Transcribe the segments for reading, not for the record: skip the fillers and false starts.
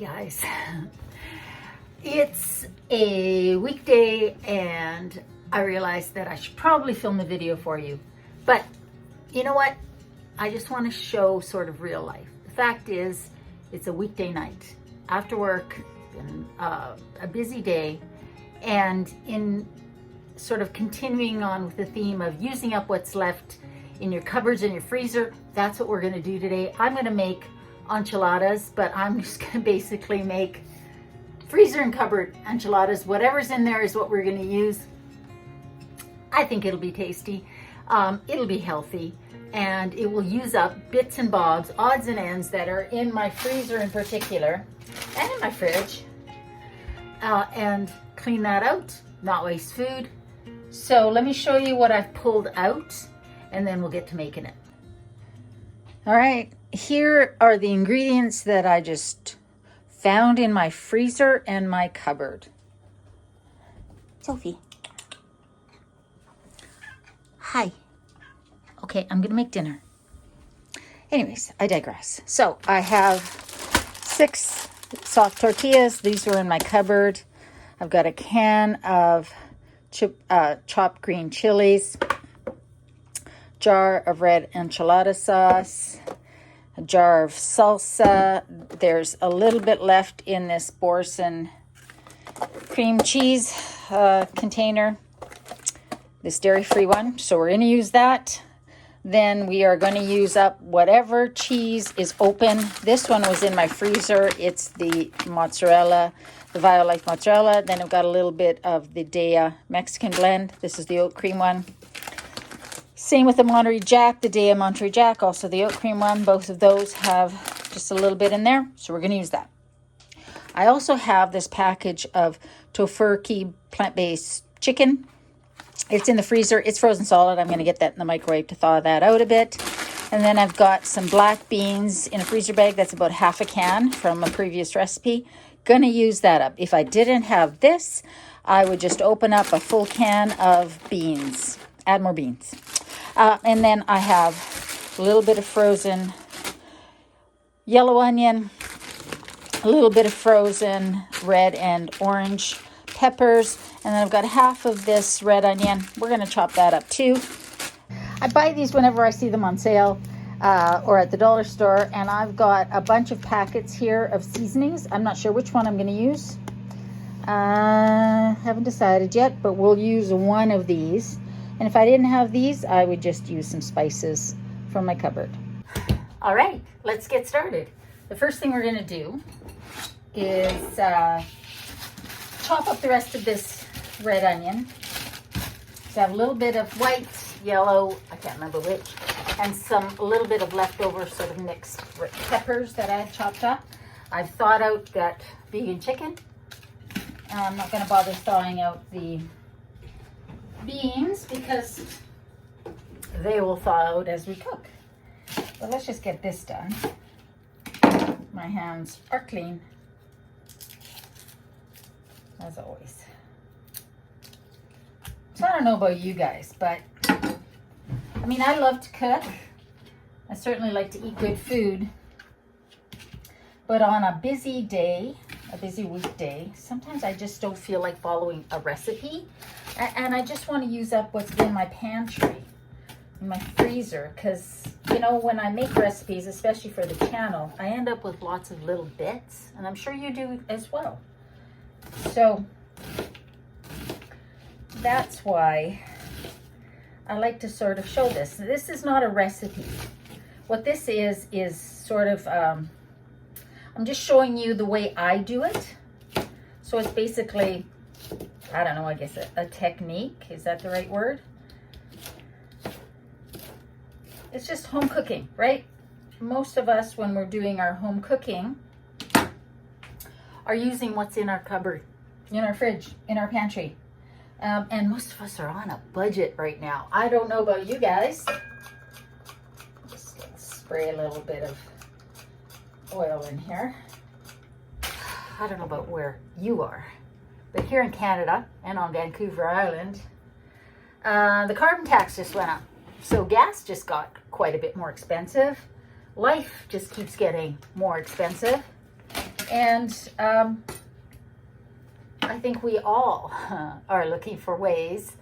guys. It's a weekday and I realized that I should probably film a video for you. But you know what? I just want to show sort of real life. The fact is, it's a weekday night after work, been a busy day, and in sort of continuing on with the theme of using up what's left in your cupboards and your freezer, that's what we're going to do today. I'm going to make enchiladas, but I'm just going to basically make freezer and cupboard enchiladas. Whatever's in there is what we're going to use. I think it'll be tasty. It'll be healthy, and it will use up bits and bobs, odds and ends that are in my freezer in particular, and in my fridge, and clean that out, not waste food. So let me show you what I've pulled out, and then we'll get to making it. All right, here are the ingredients that I just found in my freezer and my cupboard. Sophie. Hi. Okay, I'm gonna make dinner. Anyways, I digress. So I have 6 soft tortillas. These were in my cupboard. I've got a can of chopped green chilies, jar of red enchilada sauce, a jar of salsa. There's a little bit left in this Borson cream cheese container, this dairy-free one. So we're going to use that. Then we are going to use up whatever cheese is open. This one was in my freezer. It's the mozzarella, the Violife mozzarella. Then I've got a little bit of the Dea Mexican blend. This is the oat cream one. Same with the Monterey Jack, the Dea Monterey Jack, also the oat cream one. Both of those have just a little bit in there, so we're going to use that. I also have this package of tofurkey plant-based chicken. It's in the freezer. It's frozen solid. I'm going to get that in the microwave to thaw that out a bit. And then I've got some black beans in a freezer bag. That's about half a can from a previous recipe. Going to use that up. If I didn't have this, I would just open up a full can of beans. Add more beans. And then I have a little bit of frozen yellow onion, a little bit of frozen red and orange peppers, and then I've got half of this red onion. We're going to chop that up too. I buy these whenever I see them on sale or at the dollar store, and I've got a bunch of packets here of seasonings. I'm not sure which one I'm going to use. Haven't decided yet, but we'll use one of these. And if I didn't have these, I would just use some spices from my cupboard. All right, let's get started. The first thing we're going to do is chop up the rest of this red onion. So I have a little bit of white, yellow, I can't remember which, and a little bit of leftover sort of mixed peppers that I had chopped up. I've thawed out that vegan chicken. I'm not going to bother thawing out the beans because they will thaw out as we cook. But let's just get this done. My hands are clean, as always. So I don't know about you guys, but I mean, I love to cook. I certainly like to eat good food. But on a busy day, a busy weekday, sometimes I just don't feel like following a recipe. And I just want to use up what's in my pantry, in my freezer. Because, you know, when I make recipes, especially for the channel, I end up with lots of little bits. And I'm sure you do as well. So that's why I like to sort of show this. This is not a recipe. What this is sort of, I'm just showing you the way I do it. So it's basically, I don't know, I guess a technique. Is that the right word? It's just home cooking, right? Most of us, when we're doing our home cooking, are using what's in our cupboard, in our fridge, in our pantry. And most of us are on a budget right now. I don't know about you guys. Just spray a little bit of oil in here. I don't know about where you are, but here in Canada and on Vancouver Island, the carbon tax just went up. So gas just got quite a bit more expensive. Life just keeps getting more expensive. And I think we all are looking for ways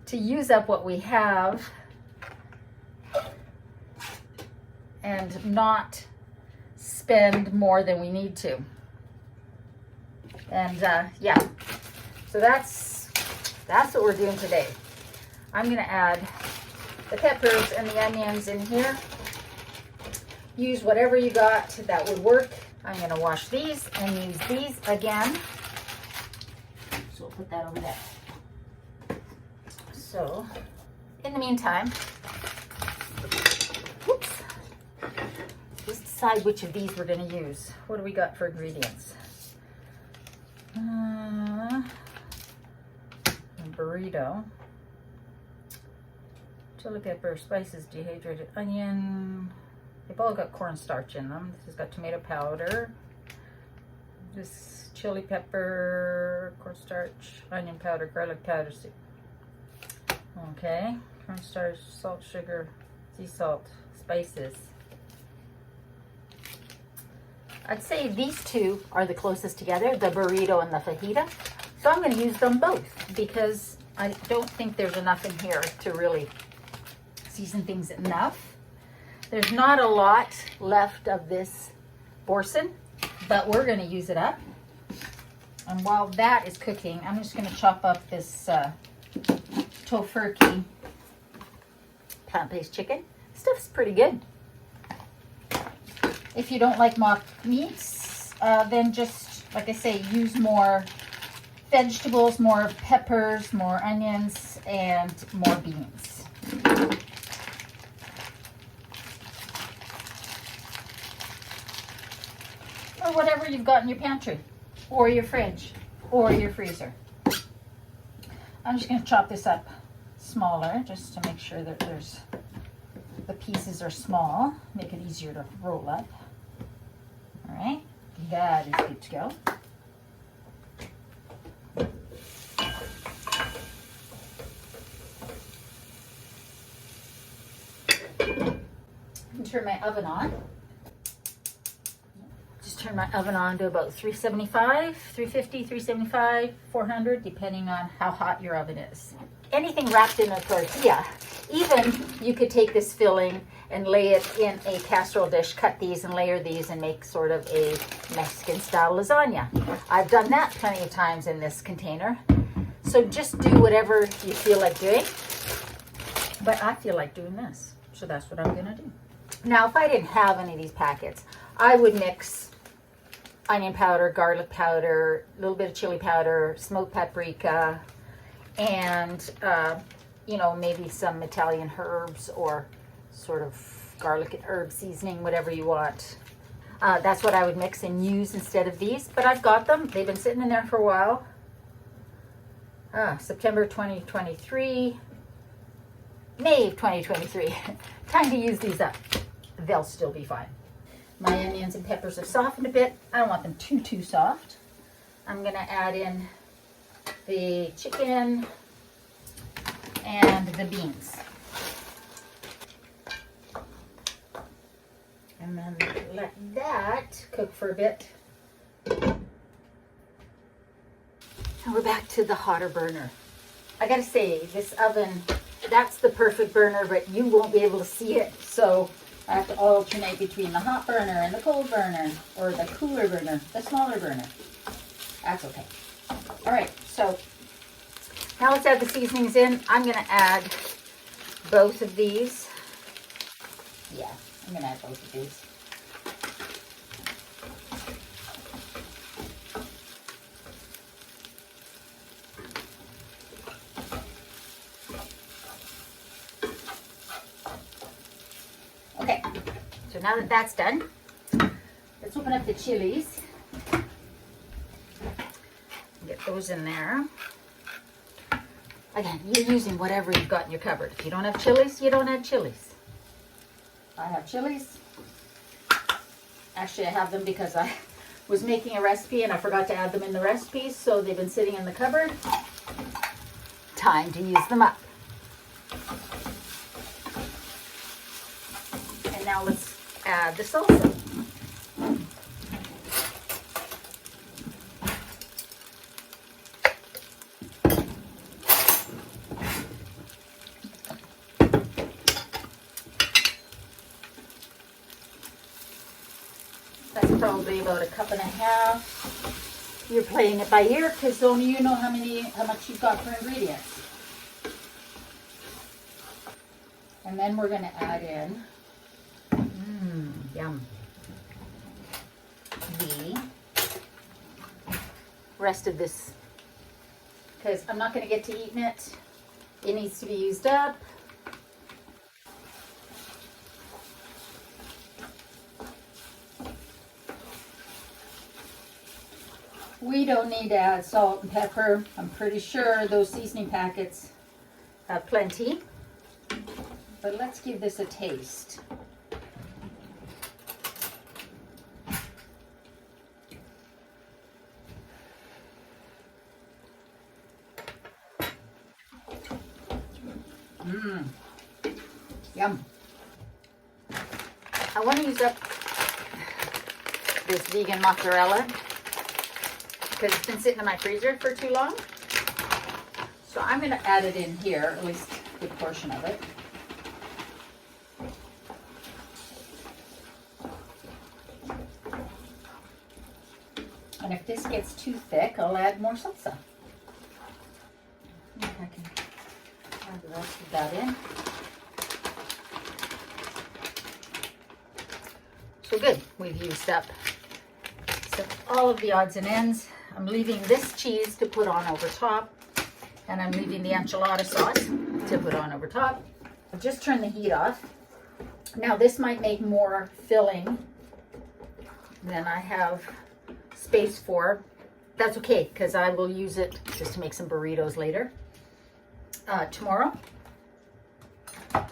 to use up what we have and not spend more than we need to. And yeah, so that's what we're doing today. I'm going to add the peppers and the onions in here. Use whatever you got that would work. I'm going to wash these and use these again. So we'll put that over there. So in the meantime, whoops, let's decide which of these we're going to use. What do we got for ingredients? Burrito, chili pepper, spices, dehydrated onion. They've all got cornstarch in them. This has got tomato powder. This chili pepper, cornstarch, onion powder, garlic powder. Okay, cornstarch, salt, sugar, sea salt, spices. I'd say these two are the closest together, the burrito and the fajita. So I'm going to use them both because I don't think there's enough in here to really season things enough. There's not a lot left of this boursin, but we're going to use it up. And while that is cooking, I'm just going to chop up this tofurkey plant-based chicken. Stuff's pretty good. If you don't like mock meats, then just, like I say, use more vegetables, more peppers, more onions, and more beans. Or whatever you've got in your pantry, or your fridge, or your freezer. I'm just going to chop this up smaller, just to make sure that the pieces are small, make it easier to roll up. All right, that is good to go. Turn my oven on. Just turn my oven on to about 375, 350, 375, 400, depending on how hot your oven is. Anything wrapped in a tortilla, even you could take this filling and lay it in a casserole dish, cut these and layer these and make sort of a Mexican style lasagna. I've done that plenty of times in this container. So just do whatever you feel like doing. But I feel like doing this, so that's what I'm gonna do. Now, if I didn't have any of these packets, I would mix onion powder, garlic powder, a little bit of chili powder, smoked paprika, and, you know, maybe some Italian herbs or sort of garlic and herb seasoning, whatever you want. That's what I would mix and use instead of these, but I've got them. They've been sitting in there for a while. September 2023, May of 2023. Time to use these up. They'll still be fine. My onions and peppers have softened a bit. I don't want them too soft. I'm gonna add in the chicken and the beans. And then let that cook for a bit. And we're back to the hotter burner. I gotta say, this oven, that's the perfect burner, but you won't be able to see it. So I have to alternate between the hot burner and the cold burner, or the cooler burner, the smaller burner. That's okay. All right, so now let's add the seasonings in. I'm gonna add both of these. Yeah, I'm gonna add both of these. Okay, so now that that's done, let's open up the chilies. Get those in there. Again, you're using whatever you've got in your cupboard. If you don't have chilies, you don't add chilies. I have chilies. Actually, I have them because I was making a recipe and I forgot to add them in the recipe, so they've been sitting in the cupboard. Time to use them up. And now let's add the salsa. probably about a cup and a half. You're playing it by ear because only you know how much you've got for ingredients. And then we're going to add in, yum, the rest of this, because I'm not going to get to eating it. It needs to be used up. We don't need to add salt and pepper. I'm pretty sure those seasoning packets have plenty. But let's give this a taste. Yum. I want to use up this vegan mozzarella because it's been sitting in my freezer for too long. So I'm going to add it in here, at least a good portion of it. And if this gets too thick, I'll add more salsa. I can add the rest of that in. So good, we've used up all of the odds and ends. I'm leaving this cheese to put on over top, and I'm leaving the enchilada sauce to put on over top. I've just turned the heat off. Now this might make more filling than I have space for. That's okay, because I will use it just to make some burritos later, tomorrow. But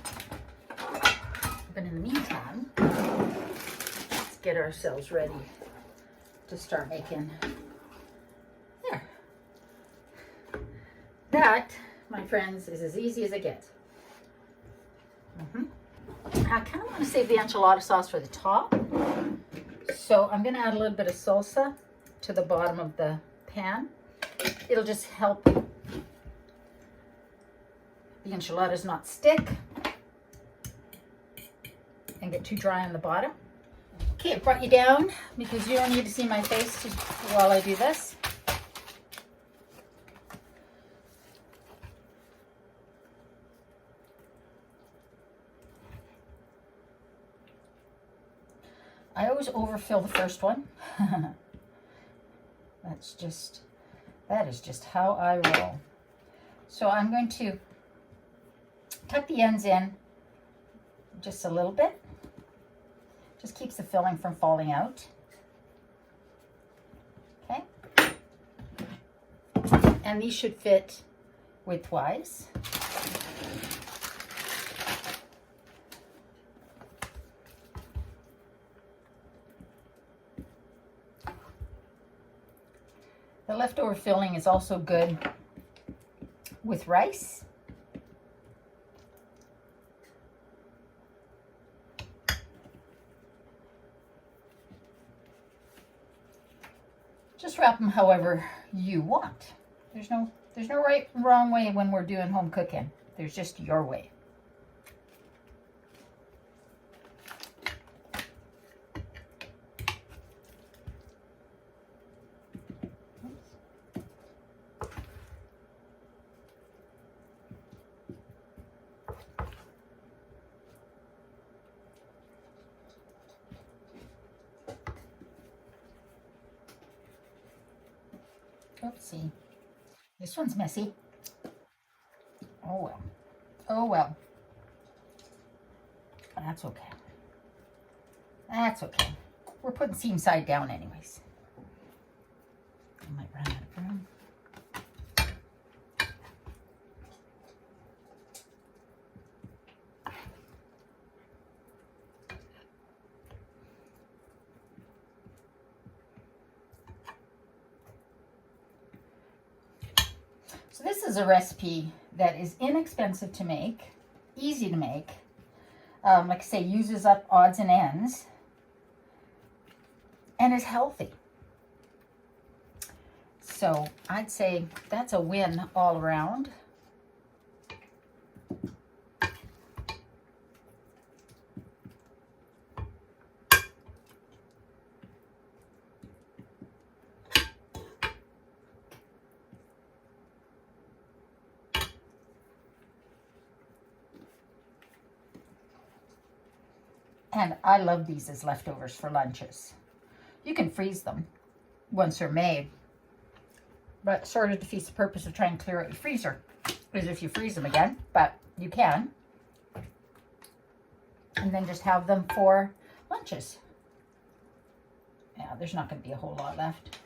in the meantime, let's get ourselves ready to start making. There. That, my friends, is as easy as it gets. I kind of want to save the enchilada sauce for the top. So I'm going to add a little bit of salsa to the bottom of the pan. It'll just help the enchiladas not stick and get too dry on the bottom. Okay, I brought you down because you don't need to see my face while I do this. I always overfill the first one. That is just how I roll. So I'm going to tuck the ends in just a little bit. Just keeps the filling from falling out. Okay. And these should fit widthwise. The leftover filling is also good with rice. Just wrap them however you want. There's no right and wrong way when we're doing home cooking. There's just your way. Oopsie. This one's messy. Oh well. Oh well. That's okay. That's okay. We're putting seam side down anyways. I might run out of room. So this is a recipe that is inexpensive to make, easy to make. Like I say, uses up odds and ends, and is healthy. So I'd say that's a win all around. And I love these as leftovers for lunches. You can freeze them once they're made, but sort of defeats the purpose of trying to clear out your freezer is if you freeze them again, but you can. And then just have them for lunches. Yeah, there's not going to be a whole lot left,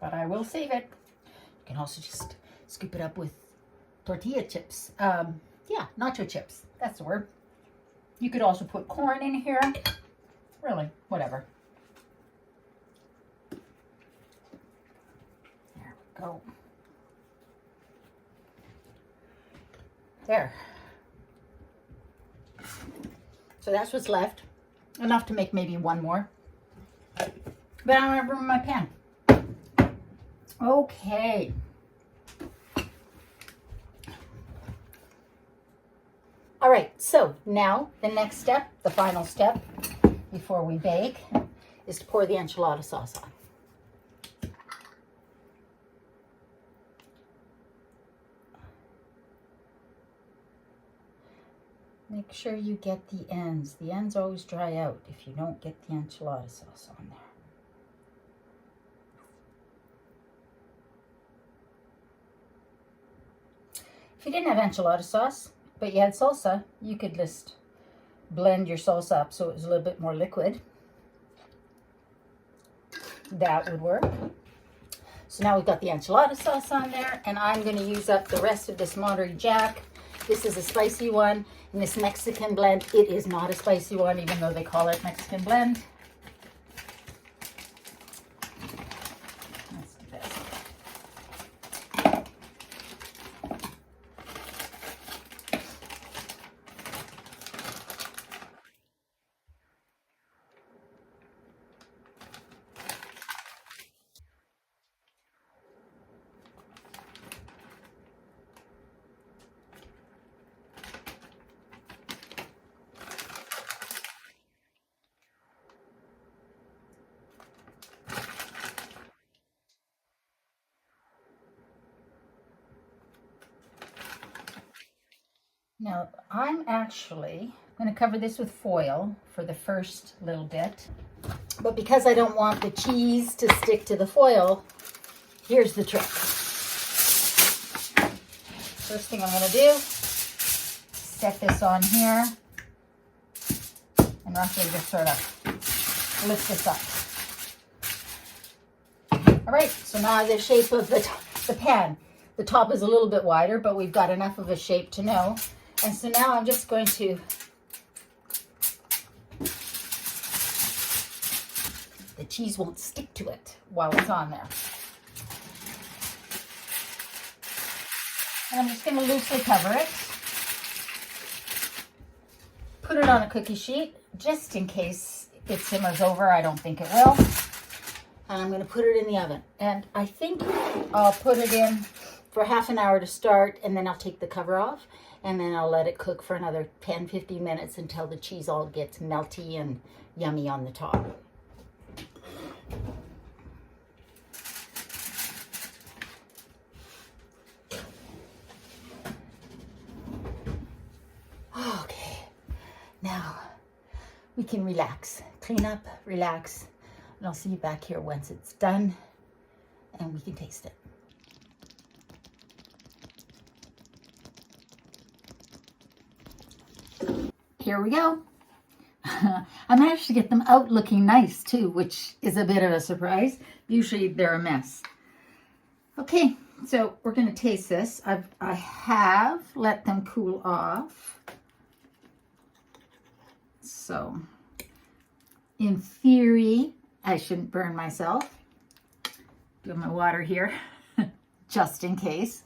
but I will save it. You can also just scoop it up with tortilla chips. Yeah, nacho chips. That's the word. You could also put corn in here. Really, whatever. There we go. There. So that's what's left. Enough to make maybe one more. But I don't have room in my pan. Okay. All right, so now the next step, the final step before we bake, is to pour the enchilada sauce on. Make sure you get the ends. The ends always dry out if you don't get the enchilada sauce on there. If you didn't have enchilada sauce, but you had salsa, you could just blend your salsa up so it was a little bit more liquid. That would work. So now we've got the enchilada sauce on there, and I'm going to use up the rest of this Monterey Jack. This is a spicy one, and this Mexican blend, it is not a spicy one, even though they call it Mexican blend. Let's do this. Now, I'm actually going to cover this with foil for the first little bit. But because I don't want the cheese to stick to the foil, here's the trick. First thing I'm going to do, set this on here and roughly just sort of lift this up. All right, so now the shape of the pan. The top is a little bit wider, but we've got enough of a shape to know. And so now I'm just going to the cheese won't stick to it while it's on there. And I'm just going to loosely cover it. Put it on a cookie sheet just in case it simmers over. I don't think it will. And I'm going to put it in the oven. And I think I'll put it in for half an hour to start, and then I'll take the cover off. And then I'll let it cook for another 10-15 minutes until the cheese all gets melty and yummy on the top. Okay, now we can relax, clean up, relax, and I'll see you back here once it's done and we can taste it. Here we go. I managed to get them out looking nice too, which is a bit of a surprise. Usually they're a mess. Okay, so we're going to taste this. I have let them cool off. So in theory, I shouldn't burn myself. Do my water here, just in case.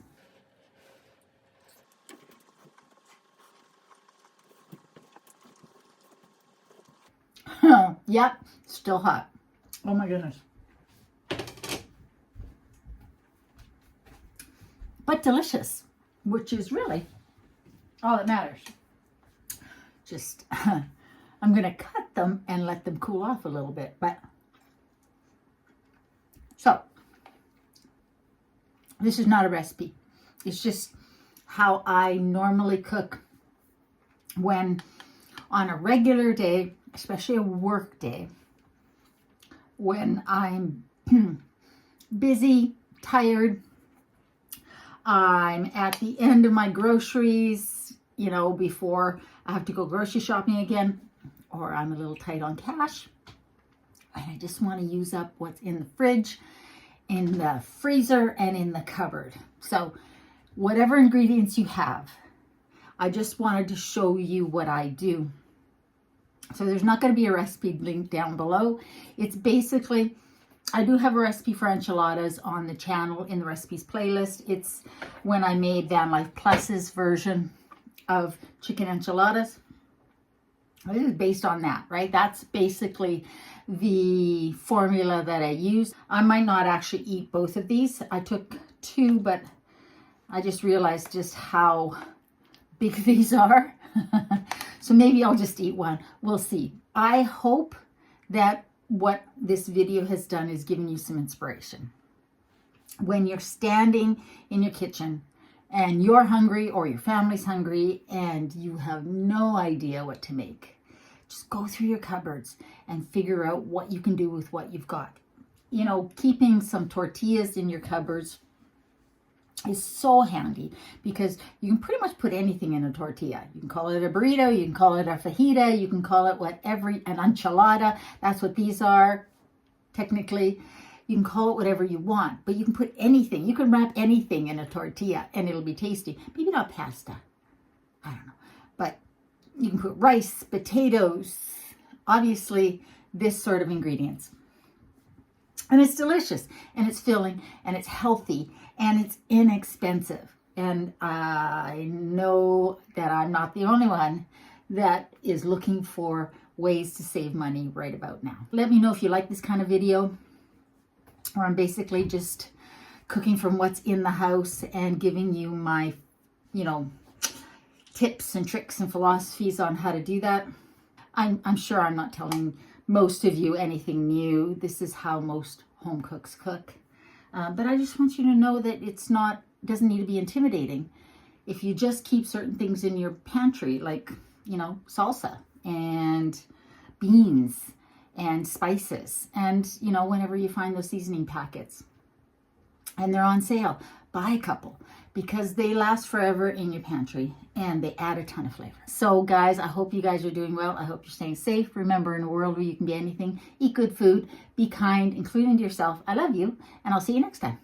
Yep, still hot. Oh my goodness. But delicious, which is really all that matters. Just, I'm going to cut them and let them cool off a little bit. But, so, this is not a recipe. It's just how I normally cook when on a regular day, especially a work day, when I'm busy, tired, I'm at the end of my groceries, you know, before I have to go grocery shopping again, or I'm a little tight on cash, and I just want to use up what's in the fridge, in the freezer, and in the cupboard. So whatever ingredients you have, I just wanted to show you what I do. So there's not going to be a recipe link down below. It's basically, I do have a recipe for enchiladas on the channel in the recipes playlist. It's when I made Van Life Plus's version of chicken enchiladas. This is based on that, right? That's basically the formula that I use. I might not actually eat both of these. I took 2, but I just realized just how big these are. So maybe I'll just eat one. We'll see. I hope that what this video has done is given you some inspiration. When you're standing in your kitchen and you're hungry or your family's hungry and you have no idea what to make, just go through your cupboards and figure out what you can do with what you've got. You know, keeping some tortillas in your cupboards is so handy because you can pretty much put anything in a tortilla. You can call it a burrito, you can call it a fajita, you can call it whatever, an enchilada. That's what these are, technically. You can call it whatever you want, but you can put anything. You can wrap anything in a tortilla and it'll be tasty. Maybe not pasta. I don't know. But you can put rice, potatoes, obviously this sort of ingredients. And it's delicious, and it's filling, and it's healthy, and it's inexpensive. And I know that I'm not the only one that is looking for ways to save money right about now. Let me know if you like this kind of video, where I'm basically just cooking from what's in the house and giving you my, you know, tips and tricks and philosophies on how to do that. I'm sure I'm not telling most of you anything new. This is how most home cooks cook. But I just want you to know that doesn't need to be intimidating. If you just keep certain things in your pantry, like, you know, salsa and beans and spices, and, you know, whenever you find those seasoning packets and they're on sale, buy a couple, because they last forever in your pantry and they add a ton of flavor. So guys, I hope you guys are doing well. I hope you're staying safe. Remember, in a world where you can be anything, eat good food, be kind, including to yourself. I love you, and I'll see you next time.